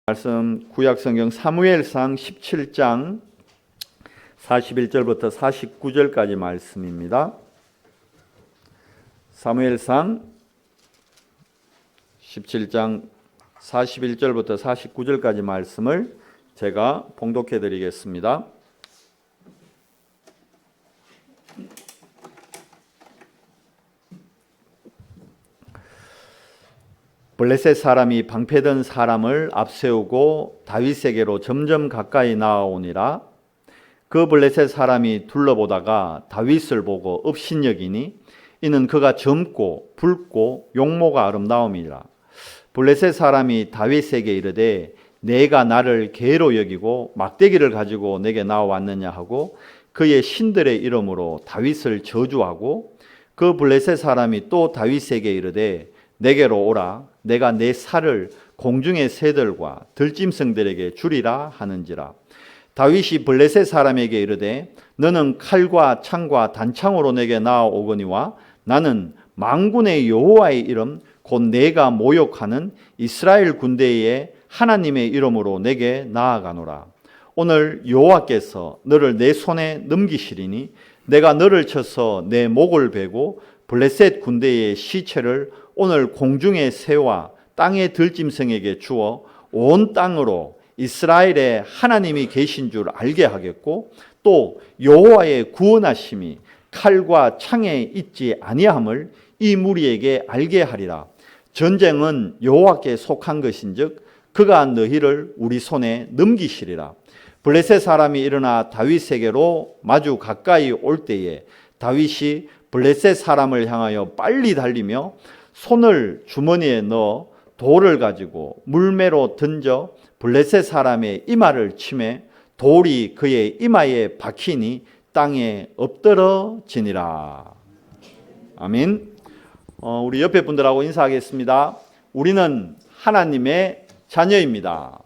말씀 구약성경 사무엘상 17장 41절부터 49절까지 말씀입니다. 사무엘상 17장 41절부터 49절까지 말씀을 제가 봉독해 드리겠습니다. 블레셋 사람이 방패든 사람을 앞세우고 다윗에게로 점점 가까이 나아오니라. 그 블레셋 사람이 둘러보다가 다윗을 보고 업신여기니 이는 그가 젊고 붉고 용모가 아름다움이라. 블레셋 사람이 다윗에게 이르되 내가 나를 개로 여기고 막대기를 가지고 내게 나와왔느냐 하고 그의 신들의 이름으로 다윗을 저주하고, 그 블레셋 사람이 또 다윗에게 이르되 내게로 오라. 내가 내 살을 공중의 새들과 들짐승들에게 주리라 하는지라. 다윗이 블레셋 사람에게 이르되 너는 칼과 창과 단창으로 내게 나아오거니와 나는 만군의 여호와의 이름 곧 내가 모욕하는 이스라엘 군대의 하나님의 이름으로 내게 나아가노라. 오늘 여호와께서 너를 내 손에 넘기시리니 내가 너를 쳐서 내 목을 베고 블레셋 군대의 시체를 오늘 공중의 새와 땅의 들짐승에게 주어 온 땅으로 이스라엘의 하나님이 계신 줄 알게 하겠고, 또 여호와의 구원하심이 칼과 창에 있지 아니함을 이 무리에게 알게 하리라. 전쟁은 여호와께 속한 것인즉 그가 너희를 우리 손에 넘기시리라. 블레셋 사람이 일어나 다윗에게로 마주 가까이 올 때에 다윗이 블레셋 사람을 향하여 빨리 달리며 손을 주머니에 넣어 돌을 가지고 물매로 던져 블레셋 사람의 이마를 치매 돌이 그의 이마에 박히니 땅에 엎드러지니라. 아멘. 우리 옆에 분들하고 인사하겠습니다. 우리는 하나님의 자녀입니다.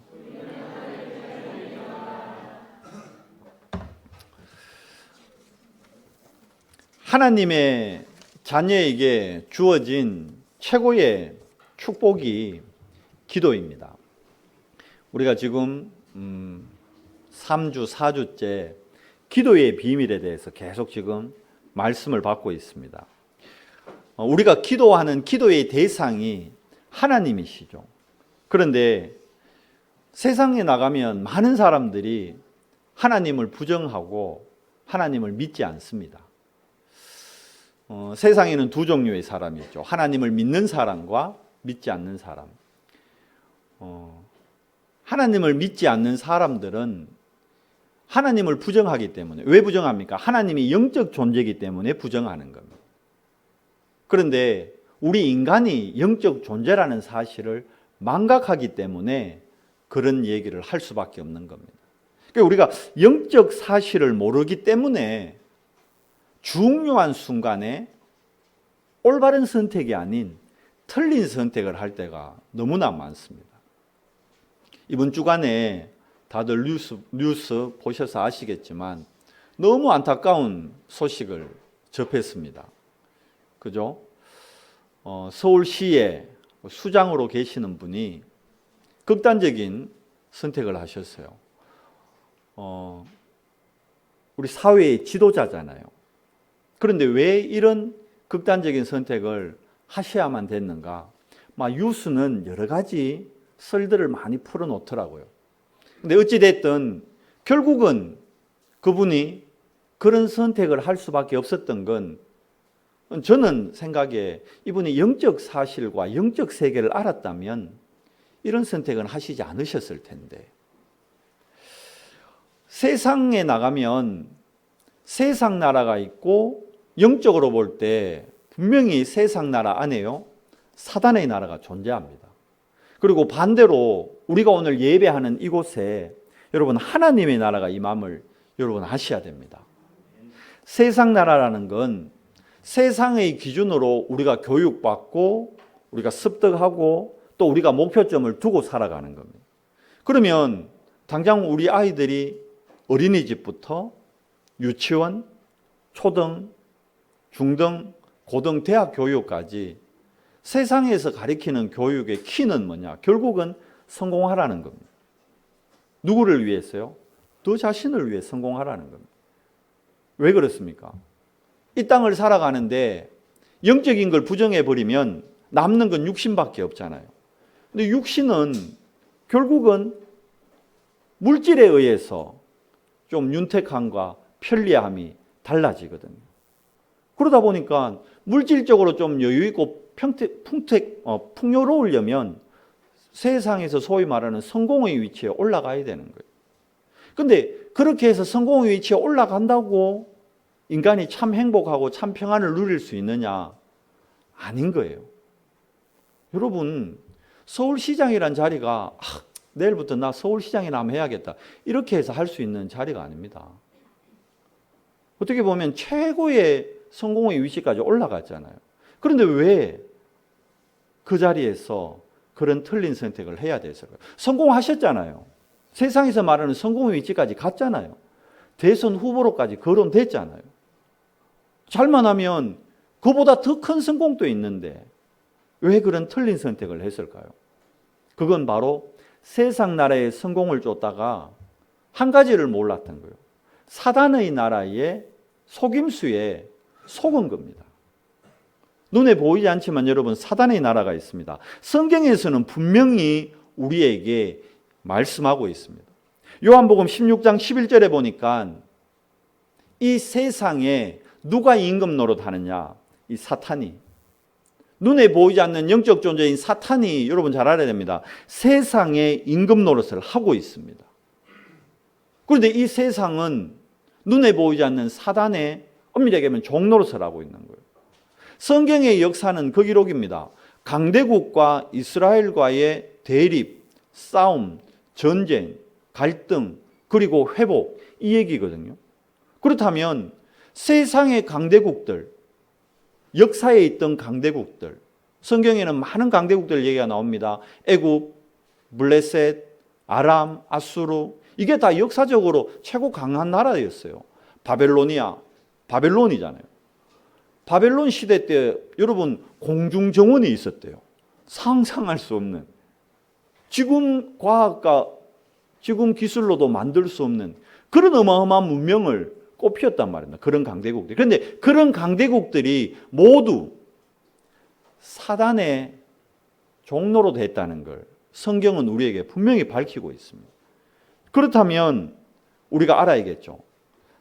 하나님의 자녀에게 주어진 최고의 축복이 기도입니다. 우리가 지금 3주, 4주째 기도의 비밀에 대해서 계속 지금 말씀을 받고 있습니다. 우리가 기도하는 기도의 대상이 하나님이시죠. 그런데 세상에 나가면 많은 사람들이 하나님을 부정하고 하나님을 믿지 않습니다. 세상에는 두 종류의 사람이 있죠. 하나님을 믿는 사람과 믿지 않는 사람. 하나님을 믿지 않는 사람들은 하나님을 부정하기 때문에, 왜 부정합니까? 하나님이 영적 존재이기 때문에 부정하는 겁니다. 그런데 우리 인간이 영적 존재라는 사실을 망각하기 때문에 그런 얘기를 할 수밖에 없는 겁니다. 그러니까 우리가 영적 사실을 모르기 때문에 중요한 순간에 올바른 선택이 아닌 틀린 선택을 할 때가 너무나 많습니다. 이번 주간에 다들 뉴스 보셔서 아시겠지만 너무 안타까운 소식을 접했습니다. 그죠? 서울시에 수장으로 계시는 분이 극단적인 선택을 하셨어요. 우리 사회의 지도자잖아요. 그런데 왜 이런 극단적인 선택을 하셔야만 됐는가? 뉴스는 여러 가지 썰들을 많이 풀어놓더라고요. 근데 어찌됐든 결국은 그분이 그런 선택을 할 수밖에 없었던 건, 저는 생각에 이분이 영적 사실과 영적 세계를 알았다면 이런 선택은 하시지 않으셨을 텐데, 세상에 나가면 세상 나라가 있고 영적으로 볼 때 분명히 세상 나라 안에요, 사단의 나라가 존재합니다. 그리고 반대로 우리가 오늘 예배하는 이곳에 여러분 하나님의 나라가 임함을 여러분 아셔야 됩니다. 세상 나라라는 건 세상의 기준으로 우리가 교육받고 우리가 습득하고 또 우리가 목표점을 두고 살아가는 겁니다. 그러면 당장 우리 아이들이 어린이집부터 유치원, 초등, 중등, 고등, 대학 교육까지 세상에서 가리키는 교육의 키는 뭐냐? 결국은 성공하라는 겁니다. 누구를 위해서요? 너 자신을 위해 성공하라는 겁니다. 왜 그렇습니까? 이 땅을 살아가는데 영적인 걸 부정해버리면 남는 건 육신밖에 없잖아요. 근데 육신은 결국은 물질에 의해서 좀 윤택함과 편리함이 달라지거든요. 그러다 보니까 물질적으로 좀 여유있고 풍요로우려면 세상에서 소위 말하는 성공의 위치에 올라가야 되는 거예요. 근데 그렇게 해서 성공의 위치에 올라간다고 인간이 참 행복하고 참 평안을 누릴 수 있느냐? 아닌 거예요. 여러분, 서울시장이란 자리가 내일부터 나 서울시장이나 한번 해야겠다, 이렇게 해서 할 수 있는 자리가 아닙니다. 어떻게 보면 최고의 성공의 위치까지 올라갔잖아요. 그런데 왜 그 자리에서 그런 틀린 선택을 해야 됐을까요? 성공하셨잖아요. 세상에서 말하는 성공의 위치까지 갔잖아요. 대선 후보로까지 거론됐잖아요. 잘만 하면 그보다 더 큰 성공도 있는데 왜 그런 틀린 선택을 했을까요? 그건 바로 세상 나라의 성공을 쫓다가 한 가지를 몰랐던 거예요. 사단의 나라의 속임수에 속은 겁니다. 눈에 보이지 않지만 여러분, 사단의 나라가 있습니다. 성경에서는 분명히 우리에게 말씀하고 있습니다. 요한복음 16장 11절에 보니까 이 세상에 누가 임금 노릇하느냐? 이 사탄이. 눈에 보이지 않는 영적 존재인 사탄이, 여러분 잘 알아야 됩니다, 세상에 임금 노릇을 하고 있습니다. 그런데 이 세상은 눈에 보이지 않는 사단의, 엄밀히 얘기하면 종노릇을 하고 있는 거예요. 성경의 역사는 그 기록입니다. 강대국과 이스라엘과의 대립, 싸움, 전쟁, 갈등, 그리고 회복, 이 얘기거든요. 그렇다면 세상의 강대국들, 역사에 있던 강대국들, 성경에는 많은 강대국들 얘기가 나옵니다. 애굽, 블레셋, 아람, 아수르, 이게 다 역사적으로 최고 강한 나라였어요. 바벨론이잖아요. 바벨론 시대 때 여러분 공중정원이 있었대요. 상상할 수 없는, 지금 과학과 지금 기술로도 만들 수 없는 그런 어마어마한 문명을 꽃피웠단 말입니다. 그런 강대국들이. 그런데 그런 강대국들이 모두 사단의 종로로 됐다는 걸 성경은 우리에게 분명히 밝히고 있습니다. 그렇다면 우리가 알아야겠죠.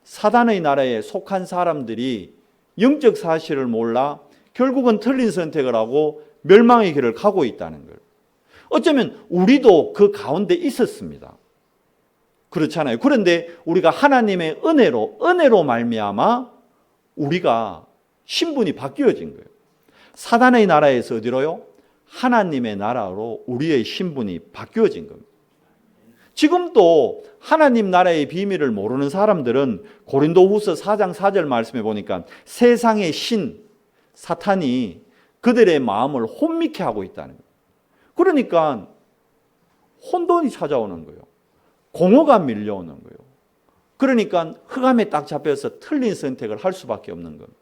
사단의 나라에 속한 사람들이 영적 사실을 몰라 결국은 틀린 선택을 하고 멸망의 길을 가고 있다는 걸. 어쩌면 우리도 그 가운데 있었습니다. 그렇잖아요. 그런데 우리가 하나님의 은혜로 말미암아 우리가 신분이 바뀌어진 거예요. 사단의 나라에서 어디로요? 하나님의 나라로 우리의 신분이 바뀌어진 겁니다. 지금도 하나님 나라의 비밀을 모르는 사람들은 고린도후서 4장 4절 말씀에 보니까 세상의 신 사탄이 그들의 마음을 혼미케 하고 있다는 거예요. 그러니까 혼돈이 찾아오는 거예요. 공허가 밀려오는 거예요. 그러니까 흑암에 딱 잡혀서 틀린 선택을 할 수밖에 없는 겁니다.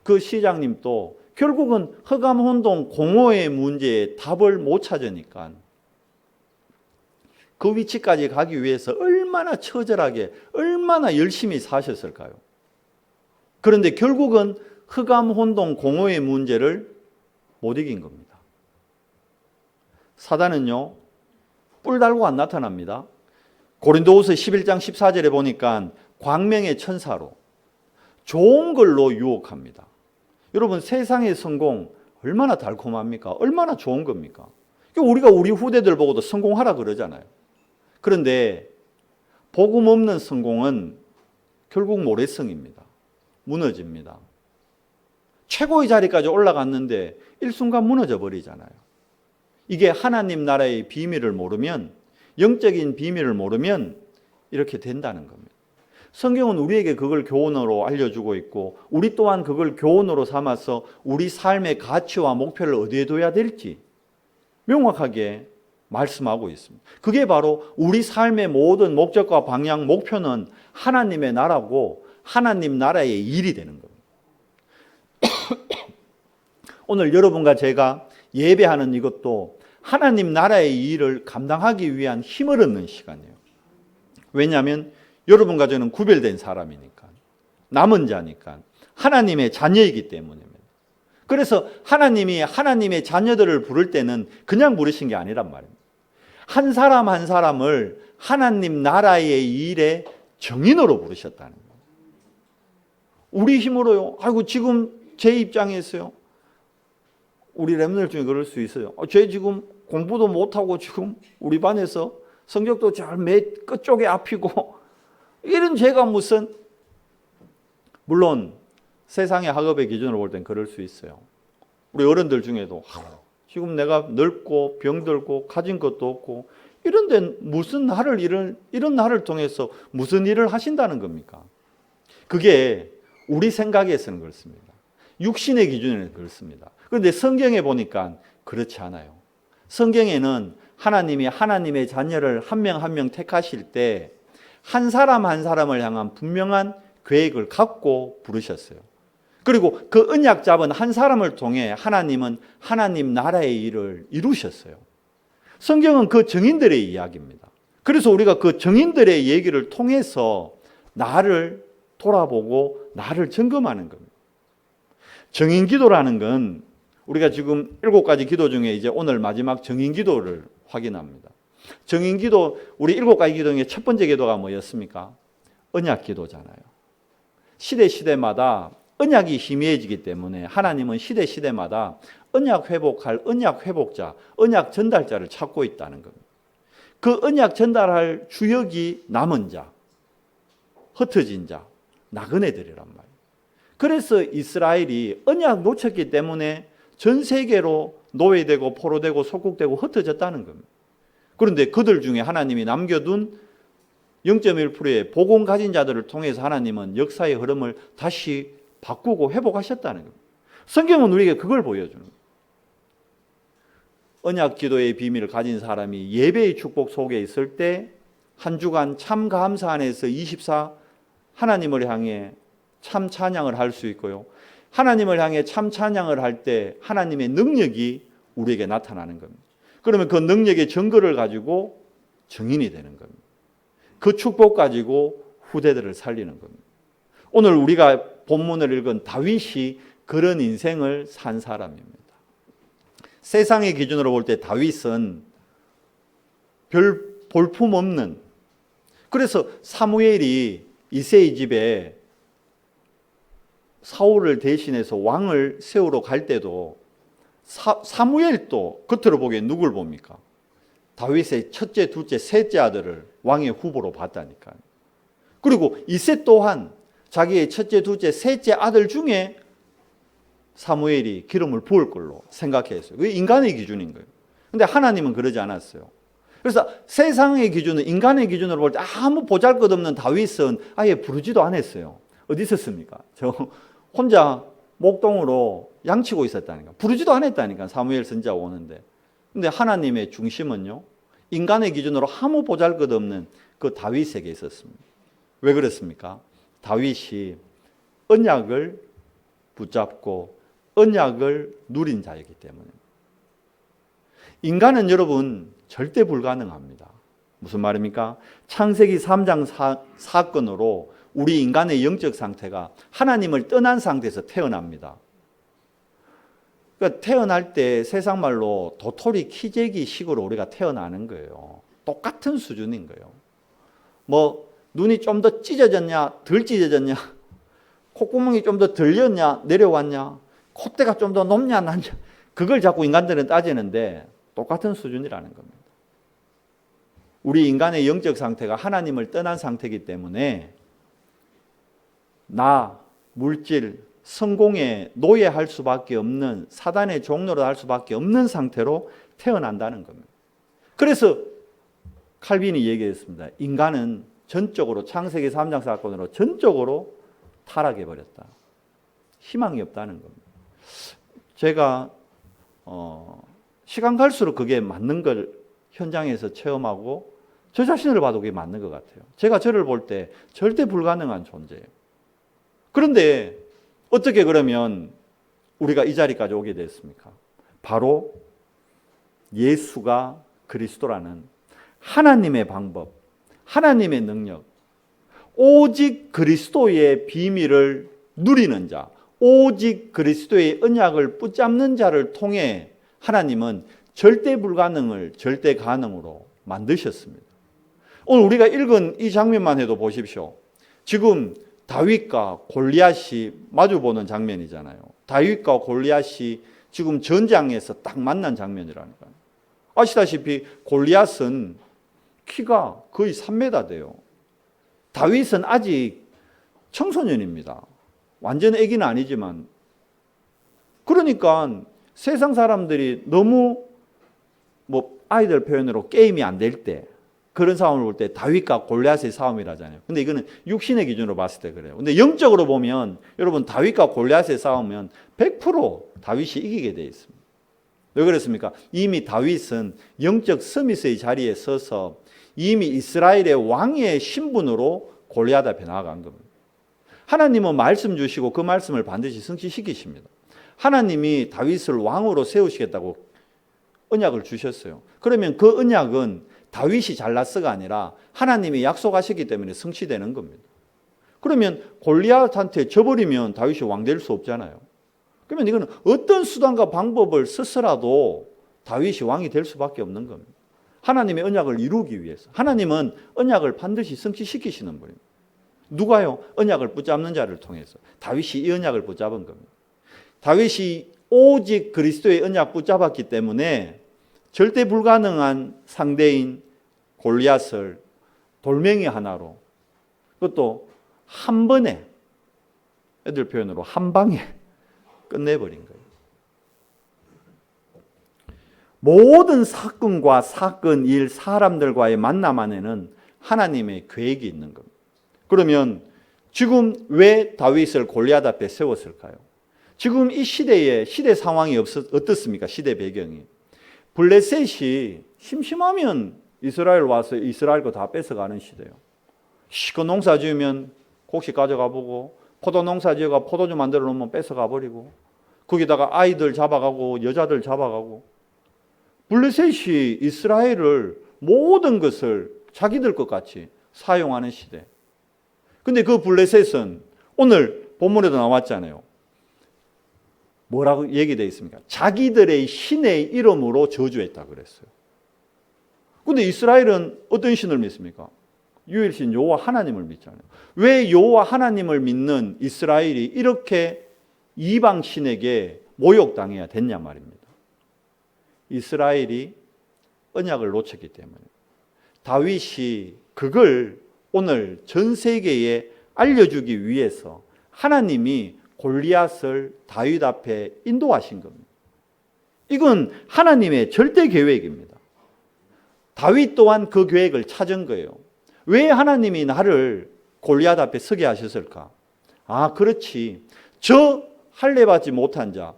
그 시장님도 결국은 흑암, 혼돈, 공허의 문제에 답을 못 찾으니까 그 위치까지 가기 위해서 얼마나 처절하게, 얼마나 열심히 사셨을까요? 그런데 결국은 흑암, 혼돈, 공허의 문제를 못 이긴 겁니다. 사단은요, 뿔 달고 안 나타납니다. 고린도후서 11장 14절에 보니까 광명의 천사로 좋은 걸로 유혹합니다. 여러분, 세상의 성공 얼마나 달콤합니까? 얼마나 좋은 겁니까? 우리가 우리 후대들 보고도 성공하라 그러잖아요. 그런데 복음 없는 성공은 결국 모래성입니다. 무너집니다. 최고의 자리까지 올라갔는데 일순간 무너져 버리잖아요. 이게 하나님 나라의 비밀을 모르면, 영적인 비밀을 모르면 이렇게 된다는 겁니다. 성경은 우리에게 그걸 교훈으로 알려주고 있고, 우리 또한 그걸 교훈으로 삼아서 우리 삶의 가치와 목표를 어디에 둬야 될지 명확하게 말씀하고 있습니다. 그게 바로 우리 삶의 모든 목적과 방향, 목표는 하나님의 나라고 하나님 나라의 일이 되는 겁니다. 오늘 여러분과 제가 예배하는 이것도 하나님 나라의 일을 감당하기 위한 힘을 얻는 시간이에요. 왜냐하면 여러분과 저는 구별된 사람이니까, 남은 자니까, 하나님의 자녀이기 때문입니다. 그래서 하나님이 하나님의 자녀들을 부를 때는 그냥 부르신 게 아니란 말입니다. 한 사람 한 사람을 하나님 나라의 일의 정인으로 부르셨다는 거예요. 우리 힘으로요. 아이고 지금 제 입장에서요. 우리 렘넌트 중에 그럴 수 있어요. 쟤 지금 공부도 못하고 지금 우리 반에서 성적도 잘 맨 끝쪽에 앞이고 이런 죄가 무슨, 물론 세상의 학업의 기준으로 볼 땐 그럴 수 있어요. 우리 어른들 중에도 지금 내가 늙고 병들고 가진 것도 없고 이런데 무슨 나를 이런 나를 통해서 무슨 일을 하신다는 겁니까? 그게 우리 생각에서는 그렇습니다. 육신의 기준에는 그렇습니다. 그런데 성경에 보니까 그렇지 않아요. 성경에는 하나님이 하나님의 자녀를 한 명 한 명 택하실 때 한 사람 한 사람을 향한 분명한 계획을 갖고 부르셨어요. 그리고 그 언약 잡은 한 사람을 통해 하나님은 하나님 나라의 일을 이루셨어요. 성경은 그 증인들의 이야기입니다. 그래서 우리가 그 증인들의 얘기를 통해서 나를 돌아보고 나를 점검하는 겁니다. 증인 기도라는 건 우리가 지금 7가지 기도 중에 이제 오늘 마지막 증인 기도를 확인합니다. 증인 기도, 우리 7가지 기도 중에 첫 번째 기도가 뭐였습니까? 언약 기도잖아요. 시대마다 언약이 희미해지기 때문에 하나님은 시대마다 언약 회복할 언약 회복자, 언약 전달자를 찾고 있다는 겁니다. 그 언약 전달할 주역이 남은 자, 흩어진 자, 나그네들이란 말이에요. 그래서 이스라엘이 언약 놓쳤기 때문에 전 세계로 노예되고 포로되고 속국되고 흩어졌다는 겁니다. 그런데 그들 중에 하나님이 남겨둔 0.1%의 복음 가진 자들을 통해서 하나님은 역사의 흐름을 다시 바꾸고 회복하셨다는 겁니다. 성경은 우리에게 그걸 보여주는 거예요. 언약 기도의 비밀을 가진 사람이 예배의 축복 속에 있을 때 한 주간 참 감사 안에서 24 하나님을 향해 참 찬양을 할 수 있고요. 하나님을 향해 참 찬양을 할 때 하나님의 능력이 우리에게 나타나는 겁니다. 그러면 그 능력의 증거를 가지고 증인이 되는 겁니다. 그 축복 가지고 후대들을 살리는 겁니다. 오늘 우리가 본문을 읽은 다윗이 그런 인생을 산 사람입니다. 세상의 기준으로 볼 때 다윗은 별 볼품 없는, 그래서 사무엘이 이새의 집에 사울을 대신해서 왕을 세우러 갈 때도 사무엘도 겉으로 보기엔 누굴 봅니까? 다윗의 첫째, 둘째, 셋째 아들을 왕의 후보로 봤다니까요. 그리고 이새 또한 자기의 첫째, 둘째, 셋째 아들 중에 사무엘이 기름을 부을 걸로 생각했어요. 그게 인간의 기준인 거예요. 그런데 하나님은 그러지 않았어요. 그래서 세상의 기준은, 인간의 기준으로 볼 때 아무 보잘것없는 다윗은 아예 부르지도 않았어요. 어디 있었습니까? 저 혼자 목동으로 양치고 있었다니까. 부르지도 않았다니까, 사무엘 선지자가 오는데. 근데 하나님의 중심은요, 인간의 기준으로 아무 보잘것없는 그 다윗에게 있었습니다. 왜 그렇습니까? 다윗이 언약을 붙잡고 언약을 누린 자이기 때문에. 인간은 여러분 절대 불가능합니다. 무슨 말입니까? 창세기 3장 사건으로 우리 인간의 영적 상태가 하나님을 떠난 상태에서 태어납니다. 그러니까 태어날 때 세상 말로 도토리 키재기 식으로 우리가 태어나는 거예요. 똑같은 수준인 거예요. 뭐 눈이 좀 더 찢어졌냐, 덜 찢어졌냐, 콧구멍이 좀 더 들렸냐, 내려왔냐, 콧대가 좀 더 높냐, 낮냐, 그걸 자꾸 인간들은 따지는데 똑같은 수준이라는 겁니다. 우리 인간의 영적 상태가 하나님을 떠난 상태이기 때문에 나, 물질, 성공에 노예할 수밖에 없는, 사단의 종로로 할 수밖에 없는 상태로 태어난다는 겁니다. 그래서 칼빈이 얘기했습니다. 인간은 전적으로, 창세기 3장 사건으로 전적으로 타락해버렸다. 희망이 없다는 겁니다. 제가 시간 갈수록 그게 맞는 걸 현장에서 체험하고 저 자신을 봐도 그게 맞는 것 같아요. 제가 저를 볼 때 절대 불가능한 존재예요. 그런데 어떻게 그러면 우리가 이 자리까지 오게 됐습니까? 바로 예수가 그리스도라는 하나님의 방법, 하나님의 능력, 오직 그리스도의 비밀을 누리는 자, 오직 그리스도의 언약을 붙잡는 자를 통해 하나님은 절대 불가능을 절대 가능으로 만드셨습니다. 오늘 우리가 읽은 이 장면만 해도 보십시오. 지금 다윗과 골리앗이 마주보는 장면이잖아요. 다윗과 골리앗이 지금 전장에서 딱 만난 장면이라니까요. 아시다시피 골리앗은 키가 거의 3m 돼요. 다윗은 아직 청소년입니다. 완전 애기는 아니지만. 그러니까 세상 사람들이 너무 아이들 표현으로 게임이 안 될 때, 그런 싸움을 볼 때 다윗과 골리앗의 싸움이라잖아요. 근데 이거는 육신의 기준으로 봤을 때 그래요. 근데 영적으로 보면 여러분 다윗과 골리앗의 싸움은 100% 다윗이 이기게 되어 있습니다. 왜 그랬습니까? 이미 다윗은 영적 서밋의 자리에 서서 이미 이스라엘의 왕의 신분으로 골리앗 앞에 나아간 겁니다. 하나님은 말씀 주시고 그 말씀을 반드시 성취시키십니다. 하나님이 다윗을 왕으로 세우시겠다고 언약을 주셨어요. 그러면 그 언약은 다윗이 잘났어가 아니라 하나님이 약속하셨기 때문에 성취되는 겁니다. 그러면 골리앗한테 져버리면 다윗이 왕 될 수 없잖아요. 그러면 이거는 어떤 수단과 방법을 써서라도 다윗이 왕이 될 수밖에 없는 겁니다. 하나님의 언약을 이루기 위해서. 하나님은 언약을 반드시 성취시키시는 분입니다. 누가요? 언약을 붙잡는 자를 통해서. 다윗이 이 언약을 붙잡은 겁니다. 다윗이 오직 그리스도의 언약 붙잡았기 때문에 절대 불가능한 상대인 골리앗을 돌멩이 하나로, 그것도 한 번에, 애들 표현으로 한 방에 끝내버린 거예요. 모든 사건과 사건, 일, 사람들과의 만남 안에는 하나님의 계획이 있는 겁니다. 그러면 지금 왜 다윗을 골리앗 앞에 세웠을까요? 지금 이 시대 상황이 어떻습니까? 시대 배경이. 블레셋이 심심하면 이스라엘 와서 이스라엘 거 다 뺏어가는 시대예요. 시커 농사 지으면 곡식 가져가 보고, 포도 농사 지어가 포도주 만들어 놓으면 뺏어가 버리고, 거기다가 아이들 잡아가고 여자들 잡아가고. 블레셋이 이스라엘을 모든 것을 자기들 것 같이 사용하는 시대. 근데 그 블레셋은 오늘 본문에도 나왔잖아요. 뭐라고 얘기되어 있습니까? 자기들의 신의 이름으로 저주했다 그랬어요. 근데 이스라엘은 어떤 신을 믿습니까? 유일신 여호와 하나님을 믿잖아요. 왜 여호와 하나님을 믿는 이스라엘이 이렇게 이방 신에게 모욕당해야 됐냐 말입니다. 이스라엘이 언약을 놓쳤기 때문에. 다윗이 그걸 오늘 전 세계에 알려주기 위해서 하나님이 골리앗을 다윗 앞에 인도하신 겁니다. 이건 하나님의 절대 계획입니다. 다윗 또한 그 계획을 찾은 거예요. 왜 하나님이 나를 골리앗 앞에 서게 하셨을까? 아, 그렇지. 저 할례받지 못한 자,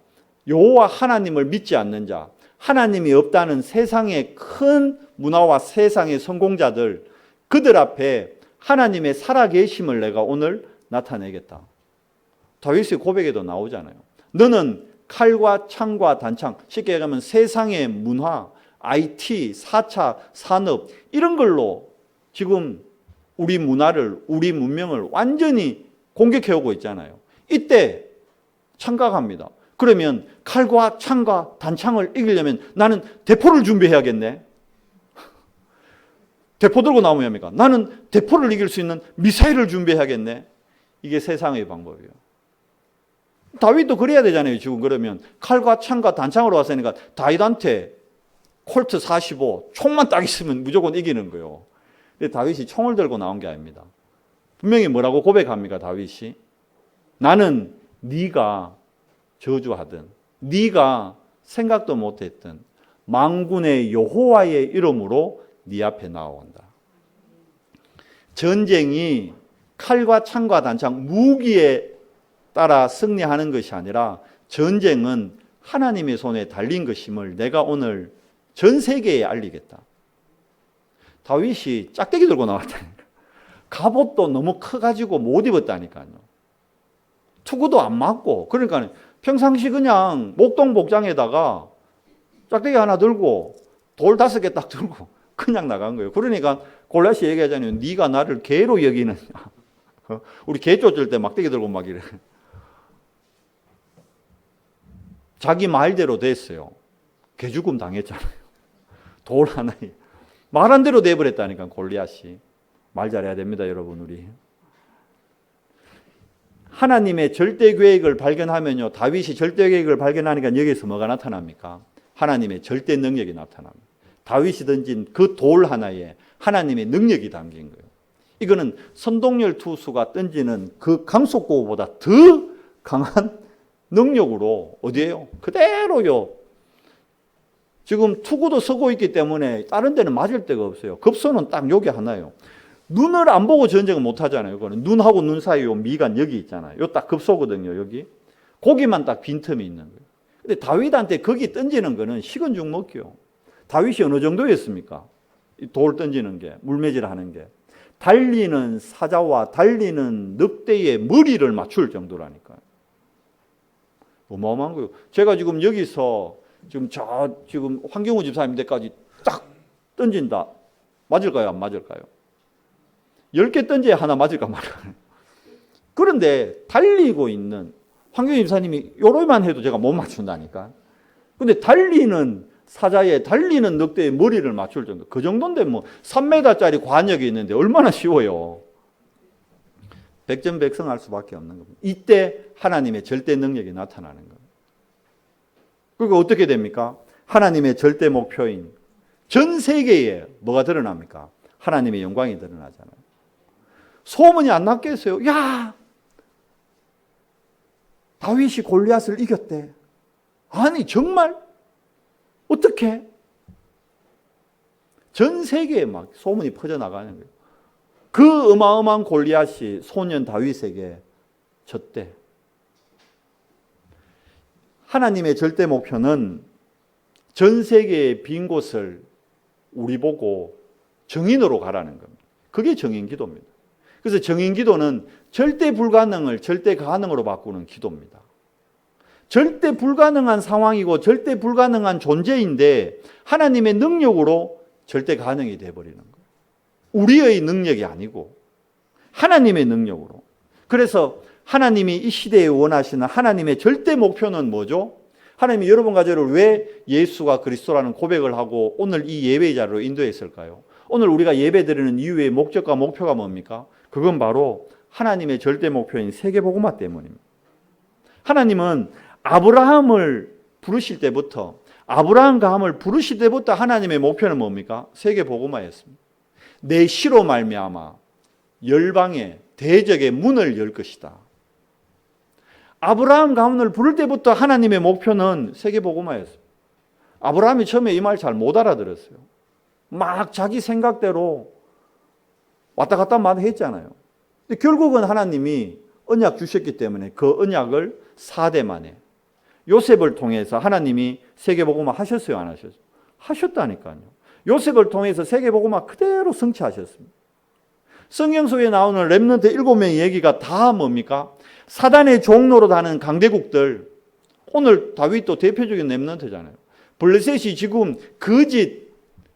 여호와 하나님을 믿지 않는 자, 하나님이 없다는 세상의 큰 문화와 세상의 성공자들, 그들 앞에 하나님의 살아계심을 내가 오늘 나타내겠다. 다윗의 고백에도 나오잖아요. 너는 칼과 창과 단창, 쉽게 얘기하면 세상의 문화, IT, 4차 산업 이런 걸로 지금 우리 문화를, 우리 문명을 완전히 공격해오고 있잖아요. 이때 참각합니다. 그러면 칼과 창과 단창을 이기려면 나는 대포를 준비해야겠네. 대포 들고 나오면 합니까? 나는 대포를 이길 수 있는 미사일을 준비해야겠네. 이게 세상의 방법이에요. 다윗도 그래야 되잖아요. 지금 그러면 칼과 창과 단창으로 왔으니까 다윗한테 콜트 45 총만 딱 있으면 무조건 이기는 거예요. 근데 다윗이 총을 들고 나온 게 아닙니다. 분명히 뭐라고 고백합니까? 다윗이 나는 네가 저주하든 네가 생각도 못했던 만군의 여호와의 이름으로 네 앞에 나온다. 전쟁이 칼과 창과 단창, 무기에 따라 승리하는 것이 아니라 전쟁은 하나님의 손에 달린 것임을 내가 오늘 전 세계에 알리겠다. 다윗이 짝대기 들고 나왔다니까. 갑옷도 너무 커가지고 못 입었다니까요. 투구도 안 맞고. 그러니까 평상시 그냥 목동 복장에다가 짝대기 하나 들고 돌 5개 딱 들고 그냥 나간 거예요. 그러니까 골리앗이 얘기하잖아요. 네가 나를 개로 여기느냐. 우리 개 쫓을 때 막대기 들고 막 이래. 자기 말대로 됐어요. 개죽음 당했잖아요. 돌 하나에. 말한 대로 돼버렸다니까 골리앗이. 말 잘해야 됩니다, 여러분. 우리 하나님의 절대 계획을 발견하면요, 다윗이 절대 계획을 발견하니까 여기서 뭐가 나타납니까? 하나님의 절대 능력이 나타납니다. 다윗이 던진 그 돌 하나에 하나님의 능력이 담긴 거예요. 이거는 선동열 투수가 던지는 그 강속구보다 더 강한 능력으로 어디에요? 그대로요. 지금 투구도 서고 있기 때문에 다른 데는 맞을 데가 없어요. 급소는 딱 여기 하나예요. 눈을 안 보고 전쟁을 못 하잖아요. 그거는 눈하고 눈 사이 요 미간 여기 있잖아요. 요 딱 급소거든요. 여기. 거기만 딱 빈틈이 있는 거예요. 근데 다윗한테 거기 던지는 거는 식은 죽 먹기요. 다윗이 어느 정도였습니까? 돌 던지는 게, 물매질 하는 게. 달리는 사자와 달리는 늑대의 머리를 맞출 정도라니까요. 어마어마한 거예요. 제가 지금 여기서 지금 황경우 집사님 데까지 딱 던진다. 맞을까요? 안 맞을까요? 10개 던져야 하나 맞을까 말까. 그런데 달리고 있는 황경우 집사님이 요러만 해도 제가 못 맞춘다니까. 근데 달리는 사자에 달리는 늑대의 머리를 맞출 정도. 그 정도인데 뭐 3m짜리 관역이 있는데 얼마나 쉬워요. 백전백승할 수밖에 없는 겁니다. 이때 하나님의 절대 능력이 나타나는 겁니다. 그리고 어떻게 됩니까? 하나님의 절대 목표인 전 세계에 뭐가 드러납니까? 하나님의 영광이 드러나잖아요. 소문이 안 났겠어요? 야, 다윗이 골리앗을 이겼대. 아니 정말? 어떻게? 전 세계에 막 소문이 퍼져나가는 거예요. 그 어마어마한 골리앗이 소년 다윗에게 졌대. 하나님의 절대 목표는 전 세계의 빈 곳을 우리 보고 정인으로 가라는 겁니다. 그게 정인 기도입니다. 그래서 정인 기도는 절대 불가능을 절대 가능으로 바꾸는 기도입니다. 절대 불가능한 상황이고 절대 불가능한 존재인데 하나님의 능력으로 절대 가능이 되어버리는 거예요. 우리의 능력이 아니고 하나님의 능력으로. 그래서 하나님이 이 시대에 원하시는 하나님의 절대 목표는 뭐죠? 하나님이 여러분과 저를 왜 예수가 그리스도라는 고백을 하고 오늘 이 예배의 자리로 인도했을까요? 오늘 우리가 예배드리는 이유의 목적과 목표가 뭡니까? 그건 바로 하나님의 절대 목표인 세계복음화 때문입니다. 하나님은 아브라함을 부르실 때부터 아브라함 가함을 부르실 때부터 하나님의 목표는 뭡니까? 세계복음화였습니다. 내 시로 말미암아 열방의 대적의 문을 열 것이다. 아브라함 가문을 부를 때부터 하나님의 목표는 세계복음화였어요. 아브라함이 처음에 이 말 잘 못 알아들었어요. 막 자기 생각대로 왔다 갔다 막 했잖아요. 근데 결국은 하나님이 언약 주셨기 때문에 그 언약을 4대 만에 요셉을 통해서 하나님이 세계복음화 하셨어요? 안 하셨어요? 하셨다니까요. 요셉을 통해서 세계복음화 그대로 성취하셨습니다. 성경 속에 나오는 렘넌트 7명의 얘기가 다 뭡니까? 사단의 종로로 다는 강대국들. 오늘 다윗도 대표적인 렘넌트잖아요. 블레셋이 지금 거짓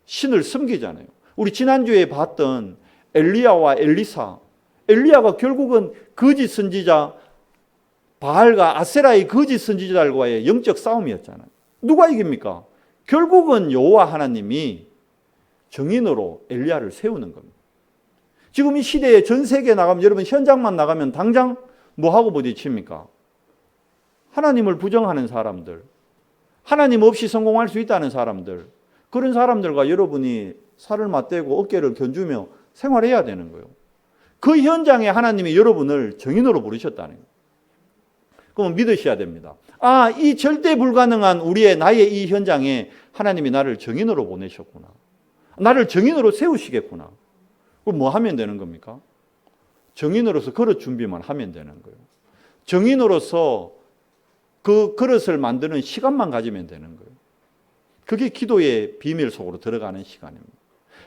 신을 섬기잖아요. 우리 지난주에 봤던 엘리야와 엘리사. 엘리야가 결국은 거짓 선지자 바알과 아세라의 거짓 선지자들과의 영적 싸움이었잖아요. 누가 이깁니까? 결국은 여호와 하나님이 정인으로 엘리야를 세우는 겁니다. 지금 이 시대에 전 세계에 나가면 여러분 현장만 나가면 당장 뭐하고 부딪힙니까? 하나님을 부정하는 사람들, 하나님 없이 성공할 수 있다는 사람들, 그런 사람들과 여러분이 살을 맞대고 어깨를 견주며 생활해야 되는 거예요. 그 현장에 하나님이 여러분을 정인으로 부르셨다는 거예요. 그러면 믿으셔야 됩니다. 아, 이 절대 불가능한 나의 이 현장에 하나님이 나를 정인으로 보내셨구나. 나를 정인으로 세우시겠구나. 그럼 뭐 하면 되는 겁니까? 정인으로서 그릇 준비만 하면 되는 거예요. 정인으로서 그 그릇을 만드는 시간만 가지면 되는 거예요. 그게 기도의 비밀 속으로 들어가는 시간입니다.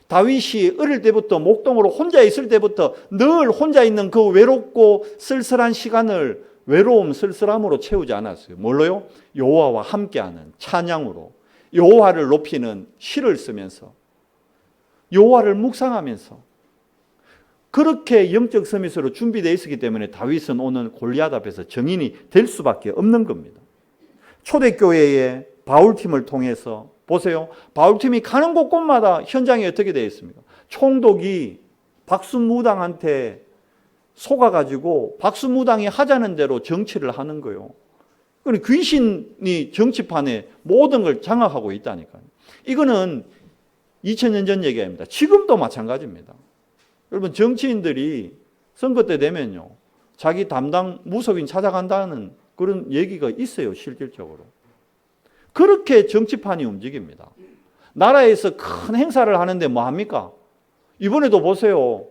다윗이 어릴 때부터 목동으로 혼자 있을 때부터 늘 혼자 있는 그 외롭고 쓸쓸한 시간을 외로움, 쓸쓸함으로 채우지 않았어요. 뭘로요? 여호와와 함께하는 찬양으로, 여호와를 높이는 시를 쓰면서 여호와를 묵상하면서 그렇게 영적 서밋으로 준비되어 있었기 때문에 다윗은 오늘 골리앗 앞에서 정인이 될 수밖에 없는 겁니다. 초대교회의 바울팀을 통해서 보세요. 바울팀이 가는 곳곳마다 현장이 어떻게 되어 있습니까? 총독이 박수무당한테 속아가지고 박수무당이 하자는 대로 정치를 하는 거예요. 그러니까 귀신이 정치판에 모든 걸 장악하고 있다니까요. 이거는 2000년 전 얘기 아닙니다. 지금도 마찬가지입니다. 여러분, 정치인들이 선거 때 되면요, 자기 담당 무속인 찾아간다는 그런 얘기가 있어요, 실질적으로. 그렇게 정치판이 움직입니다. 나라에서 큰 행사를 하는데 뭐 합니까? 이번에도 보세요.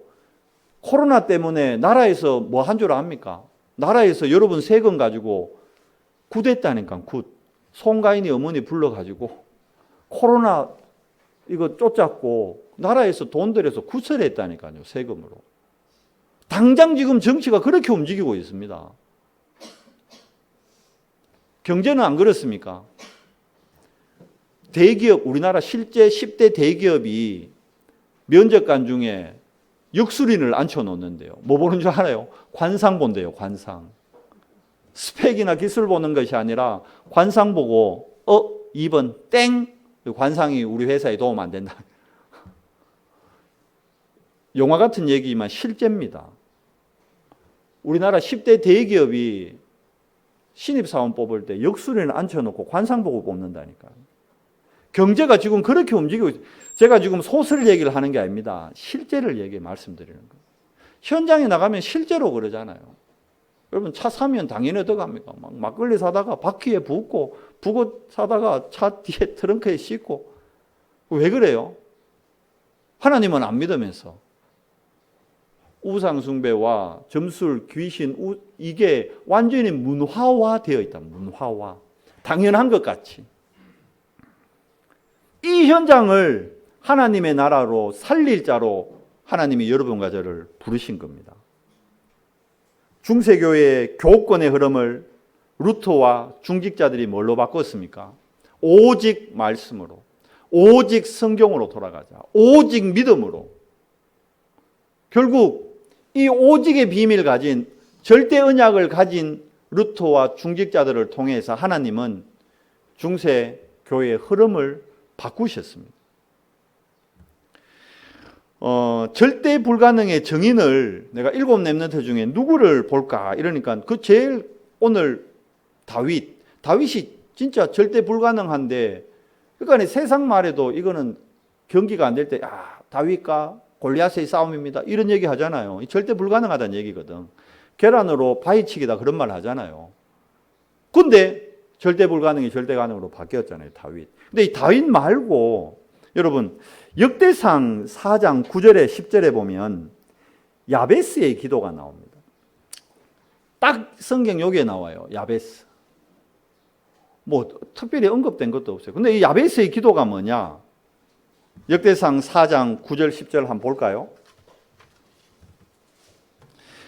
코로나 때문에 나라에서 뭐 한 줄 압니까? 나라에서 여러분 세금 가지고 굿했다니까, 굿. 송가인이 어머니 불러가지고 코로나 이거 쫓았고 나라에서 돈 들여서 구설을 했다니까요, 세금으로. 당장 지금 정치가 그렇게 움직이고 있습니다. 경제는 안 그렇습니까? 대기업, 우리나라 실제 10대 대기업이 면접관 중에 역술인을 앉혀놓는데요. 뭐 보는 줄 알아요? 관상 본대요, 관상. 스펙이나 기술 보는 것이 아니라 관상 보고 2번 땡! 관상이 우리 회사에 도움 안 된다. 영화 같은 얘기지만 실제입니다. 우리나라 10대 대기업이 신입사원 뽑을 때 역술인을 앉혀놓고 관상 보고 뽑는다니까요. 경제가 지금 그렇게 움직이고 있어요. 제가 지금 소설 얘기를 하는 게 아닙니다. 실제를 말씀드리는 거예요. 현장에 나가면 실제로 그러잖아요. 여러분, 차 사면 당연히 어떡합니까? 막 막걸리 사다가 바퀴에 붓고, 북어 사다가 차 뒤에 트렁크에 싣고. 왜 그래요? 하나님은 안 믿으면서. 우상숭배와 점술, 귀신, 이게 완전히 문화화되어 있다. 문화화. 당연한 것 같이. 이 현장을 하나님의 나라로 살릴 자로 하나님이 여러분과 저를 부르신 겁니다. 중세교회의 교권의 흐름을 루터와 중직자들이 뭘로 바꿨습니까? 오직 말씀으로, 오직 성경으로 돌아가자. 오직 믿음으로. 결국 이 오직의 비밀을 가진, 절대 언약을 가진 루터와 중직자들을 통해서 하나님은 중세교회의 흐름을 바꾸셨습니다. 절대 불가능의 정인을 내가 7 렘넌트 중에 누구를 볼까 이러니까 그 제일 오늘 다윗이 진짜 절대 불가능한데, 그러니까 세상 말에도 이거는 경기가 안 될 때 다윗과 골리앗의 싸움입니다 이런 얘기 하잖아요. 절대 불가능하다는 얘기거든. 계란으로 바위치기다 그런 말 하잖아요. 근데 절대 불가능이 절대 가능으로 바뀌었잖아요, 다윗. 근데 이 다윗 말고 여러분, 역대상 4장 9절에 10절에 보면 야베스의 기도가 나옵니다. 딱 성경 여기에 나와요, 야베스. 뭐 특별히 언급된 것도 없어요. 근데 이 야베스의 기도가 뭐냐? 역대상 4장 9절 10절 한번 볼까요?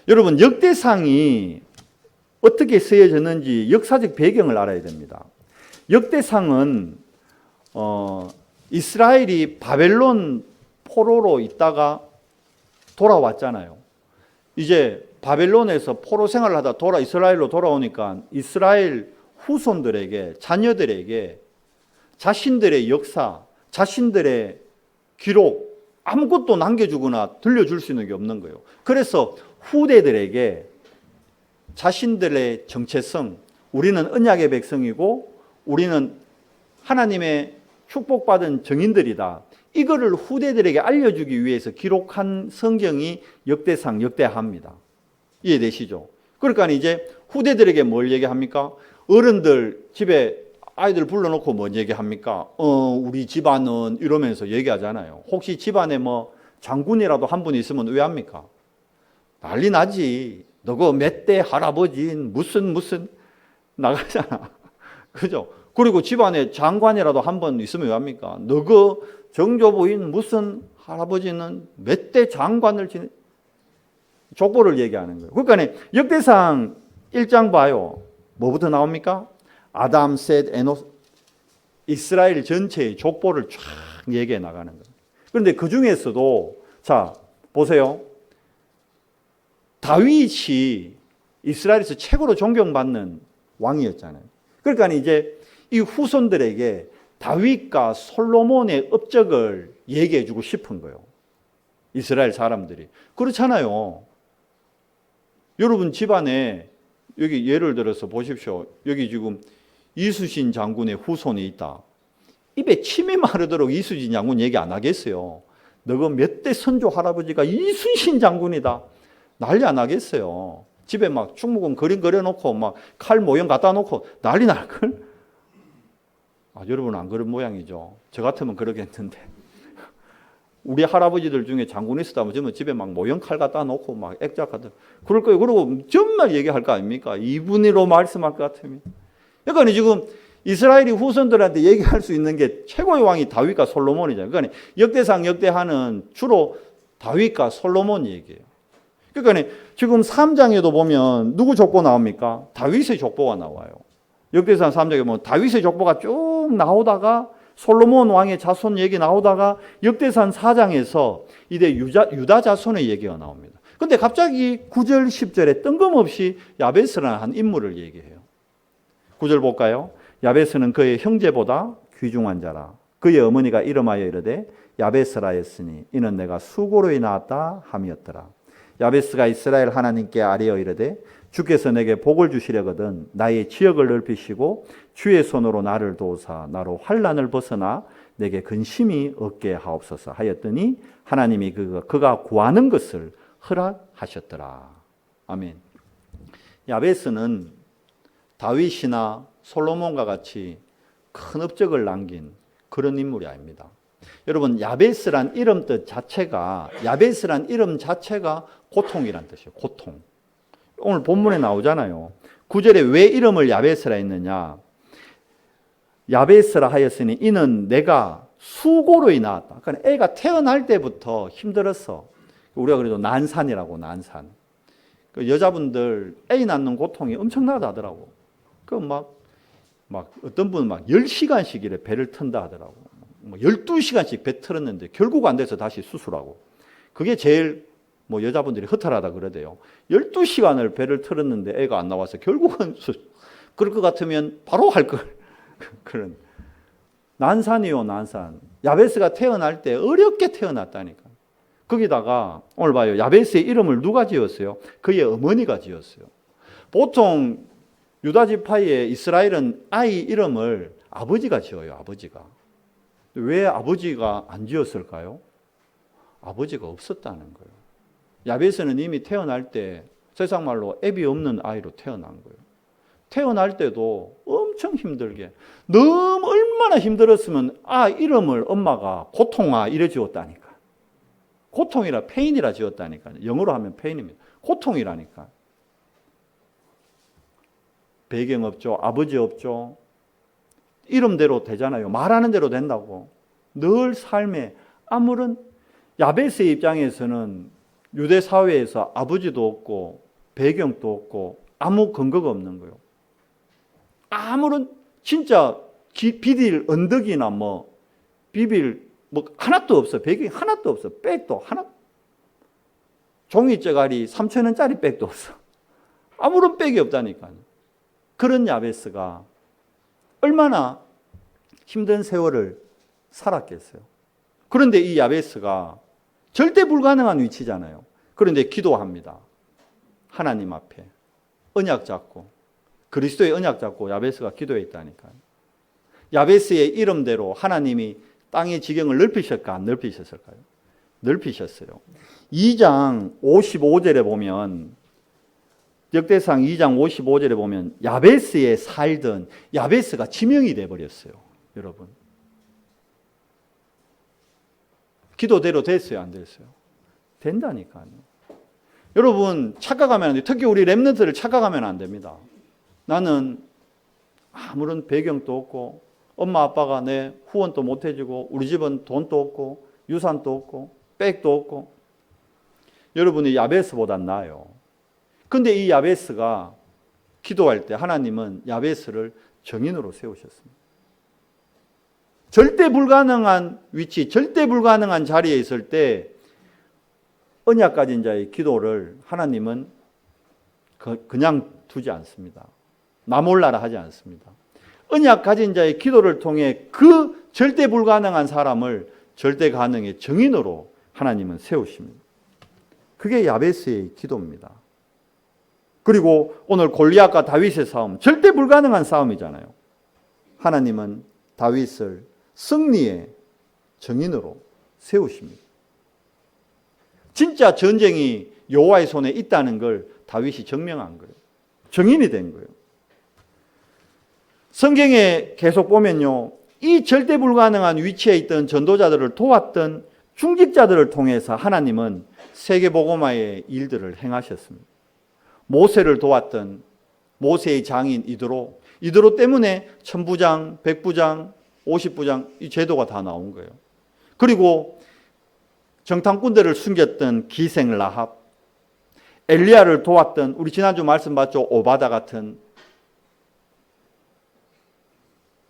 여러분, 역대상이 어떻게 쓰여졌는지 역사적 배경을 알아야 됩니다. 역대상은 이스라엘이 바벨론 포로로 있다가 돌아왔잖아요. 이제 바벨론에서 포로 생활을 하다 이스라엘로 돌아오니까 이스라엘 후손들에게, 자녀들에게 자신들의 역사, 자신들의 기록 아무것도 남겨주거나 들려줄 수 있는 게 없는 거예요. 그래서 후대들에게 자신들의 정체성, 우리는 언약의 백성이고 우리는 하나님의 축복받은 정인들이다. 이거를 후대들에게 알려주기 위해서 기록한 성경이 역대상, 역대하입니다. 이해되시죠? 그러니까 이제 후대들에게 뭘 얘기합니까? 어른들 집에 아이들 불러놓고 뭔 얘기합니까? 우리 집안은 이러면서 얘기하잖아요. 혹시 집안에 뭐 장군이라도 한 분 있으면 왜 합니까? 난리 나지. 너그 몇 대 할아버지인 무슨 나가잖아. 그죠? 그리고 집안에 장관이라도 한 번 있으면 왜 합니까? 너그 정조부인 무슨 할아버지는 몇 대 장관을 지내, 족보를 얘기하는 거예요. 그러니까 역대상 1장 봐요. 뭐부터 나옵니까? 아담, 셋, 에노, 이스라엘 전체의 족보를 쫙 얘기해 나가는 거예요. 그런데 그 중에서도 자 보세요. 다윗이 이스라엘에서 최고로 존경받는 왕이었잖아요. 그러니까 이제 이 후손들에게 다윗과 솔로몬의 업적을 얘기해 주고 싶은 거예요. 이스라엘 사람들이. 그렇잖아요. 여러분 집안에 여기 예를 들어서 보십시오. 여기 지금 이순신 장군의 후손이 있다. 입에 침이 마르도록 이순신 장군 얘기 안 하겠어요. 너가 몇 대 선조 할아버지가 이순신 장군이다. 난리 안 하겠어요. 집에 막 충무공 그림 그려놓고 막 칼 모형 갖다 놓고 난리 날걸? 여러분은 안 그런 모양이죠. 저 같으면 그러겠는데. 우리 할아버지들 중에 장군 있었다면 집에 막 모형 칼 갖다 놓고 막 액자 갖다 그럴 거예요. 그러고 정말 얘기할 거 아닙니까? 이분으로 말씀할 것 같으면. 그러니까 지금 이스라엘이 후손들한테 얘기할 수 있는 게 최고의 왕이 다윗과 솔로몬이잖아요. 그러니까 역대상 역대하는 주로 다윗과 솔로몬 얘기예요. 그러니까 지금 3장에도 보면 누구 족보 나옵니까? 다윗의 족보가 나와요. 역대상 3장에 보면 다윗의 족보가 쭉 나오다가 솔로몬 왕의 자손 얘기 나오다가 역대상 4장에서 이제 유다 자손의 얘기가 나옵니다. 근데 갑자기 9절 10절에 뜬금없이 야베스라는 한 인물을 얘기해요. 9절 볼까요? 야베스는 그의 형제보다 귀중한 자라. 그의 어머니가 이름하여 이르되 야베스라였으니 이는 내가 수고로이 낳았다 함이었더라. 야베스가 이스라엘 하나님께 아뢰어 이르되 주께서 내게 복을 주시려거든 나의 지역을 넓히시고 주의 손으로 나를 도우사 나로 환난을 벗어나 내게 근심이 없게 하옵소서 하였더니 하나님이 그가 구하는 것을 허락하셨더라. 아멘. 야베스는 다윗이나 솔로몬과 같이 큰 업적을 남긴 그런 인물이 아닙니다. 여러분 야베스란 이름 뜻 자체가 야베스란 이름 자체가 고통이란 뜻이에요. 고통. 오늘 본문에 나오잖아요. 9절에 왜 이름을 야베스라 했느냐. 야베스라 하였으니 이는 내가 수고로 낳았다. 그러니까 애가 태어날 때부터 힘들었어. 우리가 그래도 난산이라고 난산. 여자분들 애 낳는 고통이 엄청나다 하더라고. 막 어떤 분은 막 10시간씩 이래 배를 튼다 하더라고. 12시간씩 배 틀었는데 결국 안 돼서 다시 수술하고. 그게 제일 여자분들이 허탈하다 그러대요. 12시간을 배를 틀었는데 애가 안 나와서 결국은 그럴 것 같으면 바로 할 걸. 그런 난산이요, 난산. 야베스가 태어날 때 어렵게 태어났다니까. 거기다가 오늘 봐요. 야베스의 이름을 누가 지었어요? 그의 어머니가 지었어요. 보통 유다 지파의 이스라엘은 아이 이름을 아버지가 지어요. 아버지가. 왜 아버지가 안 지었을까요? 아버지가 없었다는 거예요. 야베스는 이미 태어날 때 세상 말로 애비 없는 아이로 태어난 거예요. 태어날 때도 엄청 힘들게 너무 얼마나 힘들었으면 이름을 엄마가 고통아 이래 지었다니까. 고통이라 페인이라 지었다니까. 영어로 하면 페인입니다. 고통이라니까. 배경 없죠. 아버지 없죠. 이름대로 되잖아요. 말하는 대로 된다고. 늘 삶에 아무런 야베스의 입장에서는 유대 사회에서 아버지도 없고 배경도 없고 아무 근거가 없는 거예요. 아무런 진짜 비빌 언덕이나 비빌 하나도 없어. 배경이 하나도 없어. 백도 하나. 종이쩌가리 3,000원짜리 백도 없어. 아무런 백이 없다니까요. 그런 야베스가 얼마나 힘든 세월을 살았겠어요. 그런데 이 야베스가 절대 불가능한 위치잖아요. 그런데 기도합니다. 하나님 앞에 언약 잡고 그리스도의 언약 잡고 야베스가 기도했다니까요. 야베스의 이름대로 하나님이 땅의 지경을 넓히셨을까 안 넓히셨을까요? 넓히셨어요. 2장 55절에 보면 역대상 2장 55절에 보면 야베스에 살던 야베스가 지명이 돼버렸어요. 여러분. 기도대로 됐어요? 안 됐어요? 된다니까요. 여러분 착각하면 안 돼요. 특히 우리 렘넌트를 착각하면 안 됩니다. 나는 아무런 배경도 없고 엄마 아빠가 내 후원도 못 해주고 우리 집은 돈도 없고 유산도 없고 백도 없고 여러분이 야베스보단 나아요. 근데 이 야베스가 기도할 때 하나님은 야베스를 정인으로 세우셨습니다. 절대 불가능한 위치, 절대 불가능한 자리에 있을 때 언약 가진 자의 기도를 하나님은 그냥 두지 않습니다. 나 몰라라 하지 않습니다. 언약 가진 자의 기도를 통해 그 절대 불가능한 사람을 절대 가능의 증인으로 하나님은 세우십니다. 그게 야베스의 기도입니다. 그리고 오늘 골리앗과 다윗의 싸움, 절대 불가능한 싸움이잖아요. 하나님은 다윗을 승리의 증인으로 세우십니다. 진짜 전쟁이 여호와의 손에 있다는 걸 다윗이 증명한 거예요. 증인이 된 거예요. 성경에 계속 보면요, 이 절대 불가능한 위치에 있던 전도자들을 도왔던 중직자들을 통해서 하나님은 세계복음화의 일들을 행하셨습니다. 모세를 도왔던 모세의 장인 이드로 때문에 천부장, 백부장, 50부장 이 제도가 다 나온 거예요. 그리고 정탐꾼들을 숨겼던 기생 라합, 엘리야를 도왔던 우리 지난주 말씀 봤죠, 오바다 같은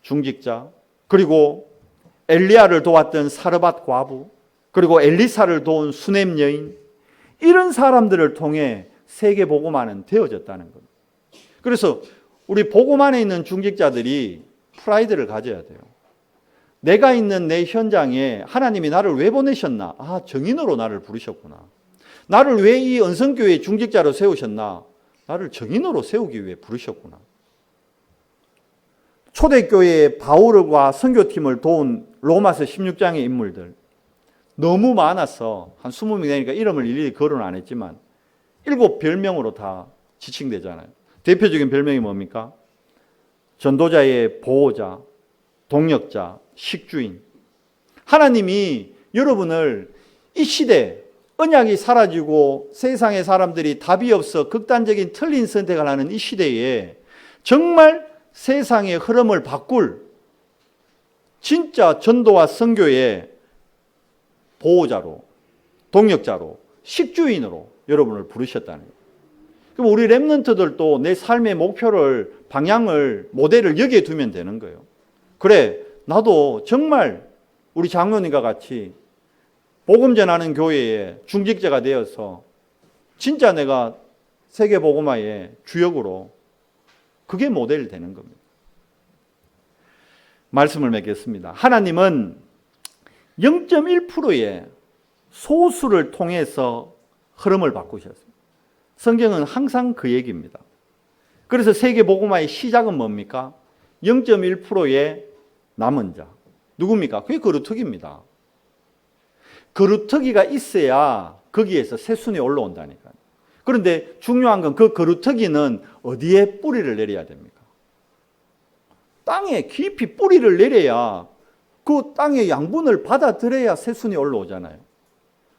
중직자, 그리고 엘리야를 도왔던 사르밧 과부, 그리고 엘리사를 도운 수넴 여인, 이런 사람들을 통해 세계 복음화는 되어졌다는 겁니다. 그래서 우리 복음 안에 있는 중직자들이 프라이드를 가져야 돼요. 내가 있는 내 현장에 하나님이 나를 왜 보내셨나? 아, 증인으로 나를 부르셨구나. 나를 왜 이 언성교회 중직자로 세우셨나? 나를 증인으로 세우기 위해 부르셨구나. 초대교회의 바울과 선교팀을 도운 로마서 16장의 인물들 너무 많아서 한 20명 되니까 이름을 일일이 거론은 안 했지만 7별명으로 다 지칭되잖아요. 대표적인 별명이 뭡니까? 전도자의 보호자, 동력자, 식주인. 하나님이 여러분을 이 시대, 언약이 사라지고 세상의 사람들이 답이 없어 극단적인 틀린 선택을 하는 이 시대에 정말 세상의 흐름을 바꿀 진짜 전도와 선교의 보호자로, 동력자로, 식주인으로 여러분을 부르셨다는 거예요. 그럼 우리 렘넌트들도 내 삶의 목표를, 방향을, 모델을 여기에 두면 되는 거예요. 그래, 나도 정말 우리 장로님과 같이 복음 전하는 교회에 중직자가 되어서 진짜 내가 세계 복음화의 주역으로 그게 모델이 되는 겁니다. 말씀을 맺겠습니다. 하나님은 0.1%의 소수를 통해서 흐름을 바꾸셨습니다. 성경은 항상 그 얘기입니다. 그래서 세계 복음화의 시작은 뭡니까? 0.1%의 남은 자. 누굽니까? 그게 거루터기입니다. 거루터기가 있어야 거기에서 새순이 올라온다니까요. 그런데 중요한 건 그 거루터기는 어디에 뿌리를 내려야 됩니까? 땅에 깊이 뿌리를 내려야 그 땅의 양분을 받아들여야 새순이 올라오잖아요.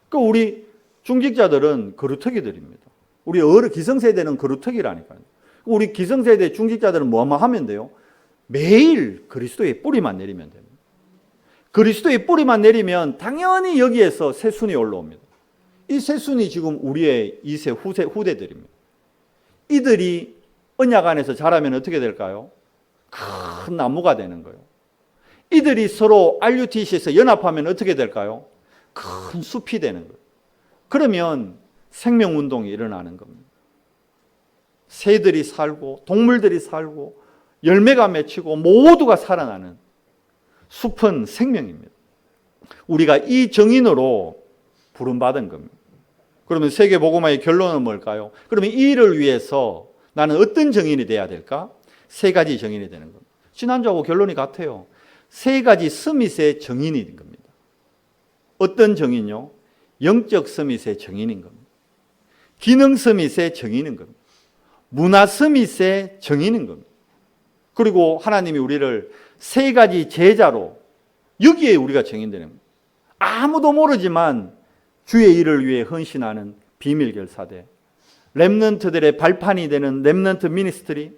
그 우리 중직자들은 거루터기들입니다. 우리 기성세대는 거루터기라니까요. 우리 기성세대 중직자들은 뭐만 하면 돼요? 매일 그리스도의 뿌리만 내리면 됩니다. 그리스도의 뿌리만 내리면 당연히 여기에서 새순이 올라옵니다. 이 새순이 지금 우리의 2세 후대들입니다. 이들이 언약 안에서 자라면 어떻게 될까요? 큰 나무가 되는 거예요. 이들이 서로 RUTC에서 연합하면 어떻게 될까요? 큰 숲이 되는 거예요. 그러면 생명운동이 일어나는 겁니다. 새들이 살고 동물들이 살고 열매가 맺히고 모두가 살아나는 숲은 생명입니다. 우리가 이 정인으로 부름받은 겁니다. 그러면 세계복음화의 결론은 뭘까요? 그러면 이 일을 위해서 나는 어떤 정인이 돼야 될까? 3가지 정인이 되는 겁니다. 지난주하고 결론이 같아요. 3가지 서밋의 정인인 겁니다. 어떤 정인요? 영적 서밋의 정인인 겁니다. 기능 서밋의 정인인 겁니다. 문화 서밋의 정인인 겁니다. 그리고 하나님이 우리를 3가지 제자로 여기에 우리가 정인되는 겁니다. 아무도 모르지만 주의 일을 위해 헌신하는 비밀결사대, 렘넌트들의 발판이 되는 렘넌트 미니스트리,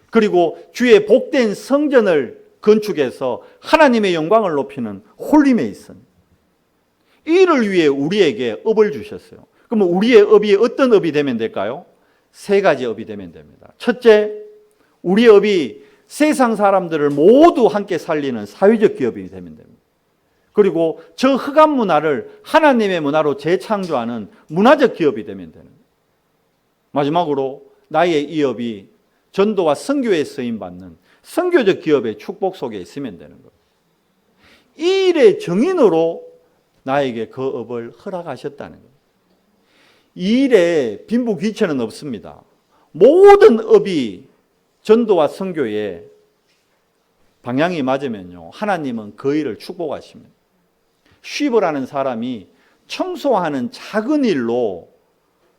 그리고 주의 복된 성전을 건축해서 하나님의 영광을 높이는 홀리메이슨. 이 일을 위해 우리에게 업을 주셨어요. 그러면 우리의 업이 어떤 업이 되면 될까요? 3가지 업이 되면 됩니다. 첫째, 우리의 업이 세상 사람들을 모두 함께 살리는 사회적 기업이 되면 됩니다. 그리고 저 흑암 문화를 하나님의 문화로 재창조하는 문화적 기업이 되면 되는 거예요. 마지막으로 나의 이업이 전도와 선교에 쓰임받는 선교적 기업의 축복 속에 있으면 되는 거예요. 이 일의 정인으로 나에게 그 업을 허락하셨다는 거예요. 이 일에 빈부귀천은 없습니다. 모든 업이 전도와 선교에 방향이 맞으면요, 하나님은 그 일을 축복하십니다. 쉬버라는 사람이 청소하는 작은 일로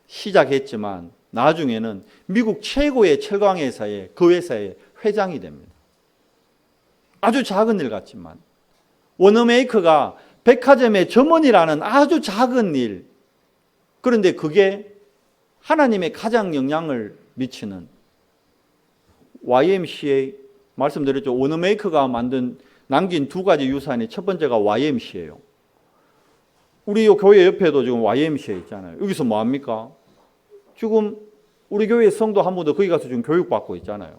시작했지만 나중에는 미국 최고의 철강 회사의 그 회사의 회장이 됩니다. 아주 작은 일 같지만 워너메이커가 백화점의 점원이라는 아주 작은 일, 그런데 그게 하나님의 가장 영향을 미치는 YMCA, 말씀드렸죠. 워너메이커가 남긴 두 가지 유산이 첫 번째가 YMCA예요. 우리 교회 옆에도 지금 YMCA 있잖아요. 여기서 뭐 합니까? 지금 우리 교회 성도 한 분도 거기 가서 지금 교육받고 있잖아요.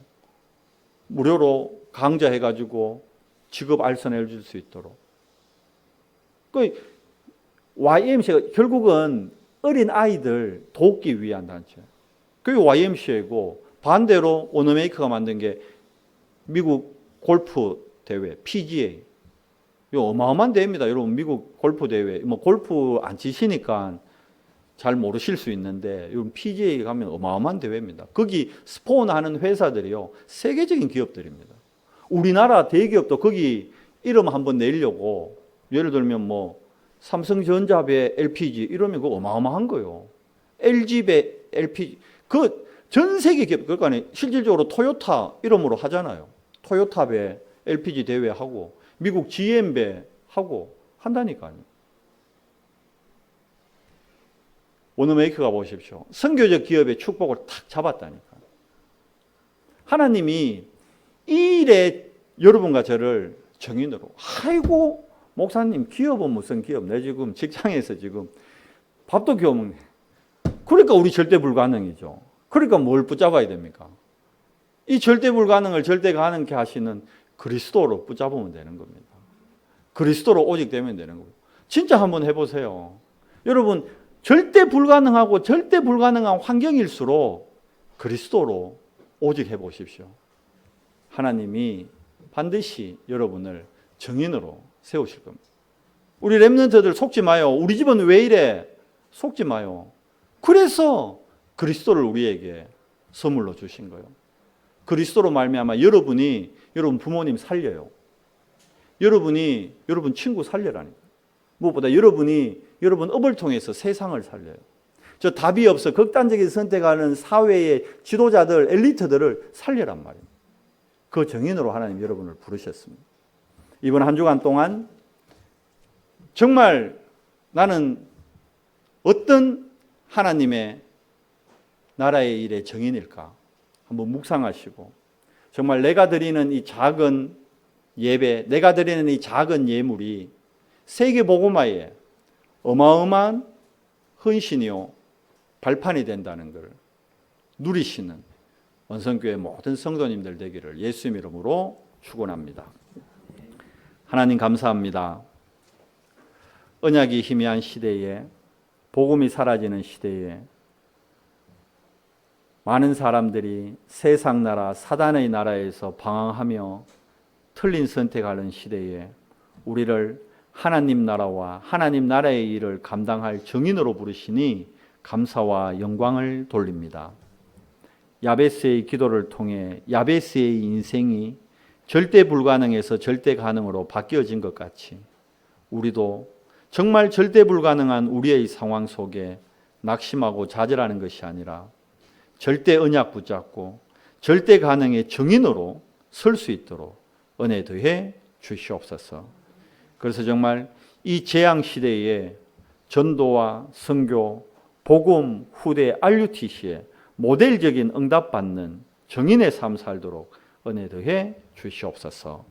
무료로 강좌해가지고 직업 알선해 줄 수 있도록. 그 YMCA가 결국은 어린 아이들 돕기 위한 단체. 그게 YMCA고, 반대로 워너메이커가 만든 게 미국 골프 대회 PGA. 이거 어마어마한 대회입니다. 여러분, 미국 골프 대회, 뭐 골프 안 치시니까 잘 모르실 수 있는데, 여러분 PGA 가면 어마어마한 대회입니다. 거기 스폰하는 회사들이요, 세계적인 기업들입니다. 우리나라 대기업도 거기 이름 한번 내려고, 예를 들면 뭐 삼성전자배 LPG 이러면 그거 어마어마한 거예요. LG배 LPG, 그 전 세계 기업, 그러니까 실질적으로 토요타 이름으로 하잖아요. 토요타배 LPG 대회 하고, 미국 GM배 하고 한다니까요. 워너메이커가 보십시오. 선교적 기업의 축복을 탁 잡았다니까. 하나님이 이 일에 여러분과 저를 정인으로, 아이고 목사님 기업은 무슨 기업, 내 지금 직장에서 지금 밥도 겨우 먹네. 그러니까 우리 절대 불가능이죠. 그러니까 뭘 붙잡아야 됩니까? 이 절대 불가능을 절대 가능케 하시는 그리스도로 붙잡으면 되는 겁니다. 그리스도로 오직 되면 되는 겁니다. 진짜 한번 해보세요. 여러분, 절대 불가능하고 절대 불가능한 환경일수록 그리스도로 오직 해보십시오. 하나님이 반드시 여러분을 정인으로 세우실 겁니다. 우리 렘넌트들 속지 마요. 우리 집은 왜 이래? 속지 마요. 그래서 그리스도를 우리에게 선물로 주신 거예요. 그리스도로 말미암아 여러분 부모님 살려요. 여러분 친구 살려라니까. 무엇보다 여러분 업을 통해서 세상을 살려요. 저 답이 없어 극단적인 선택하는 사회의 지도자들, 엘리트들을 살려란 말이에요. 그 정인으로 하나님 여러분을 부르셨습니다. 이번 한 주간 동안 정말 나는 어떤 하나님의 나라의 일의 정인일까 한번 묵상하시고, 정말 내가 드리는 이 작은 예배, 내가 드리는 이 작은 예물이 세계복음화에 어마어마한 헌신이요 발판이 된다는 걸 누리시는 원성교회 모든 성도님들 되기를 예수님 이름으로 축원합니다. 하나님 감사합니다. 언약이 희미한 시대에, 복음이 사라지는 시대에 많은 사람들이 세상 나라, 사단의 나라에서 방황하며 틀린 선택하는 시대에 우리를 하나님 나라와 하나님 나라의 일을 감당할 정인으로 부르시니 감사와 영광을 돌립니다. 야베스의 기도를 통해 야베스의 인생이 절대 불가능에서 절대 가능으로 바뀌어진 것 같이 우리도 정말 절대 불가능한 우리의 상황 속에 낙심하고 좌절하는 것이 아니라 절대 언약 붙잡고 절대 가능의 정인으로 설 수 있도록 은혜 더해 주시옵소서. 그래서 정말 이 재앙 시대에 전도와 선교, 복음 후대 RUTC에 모델적인 응답받는 정인의 삶 살도록 은혜 더해 주시옵소서.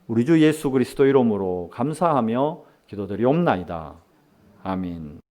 우리 주 예수 그리스도 이름으로 감사하며 기도드리옵나이다. 아멘.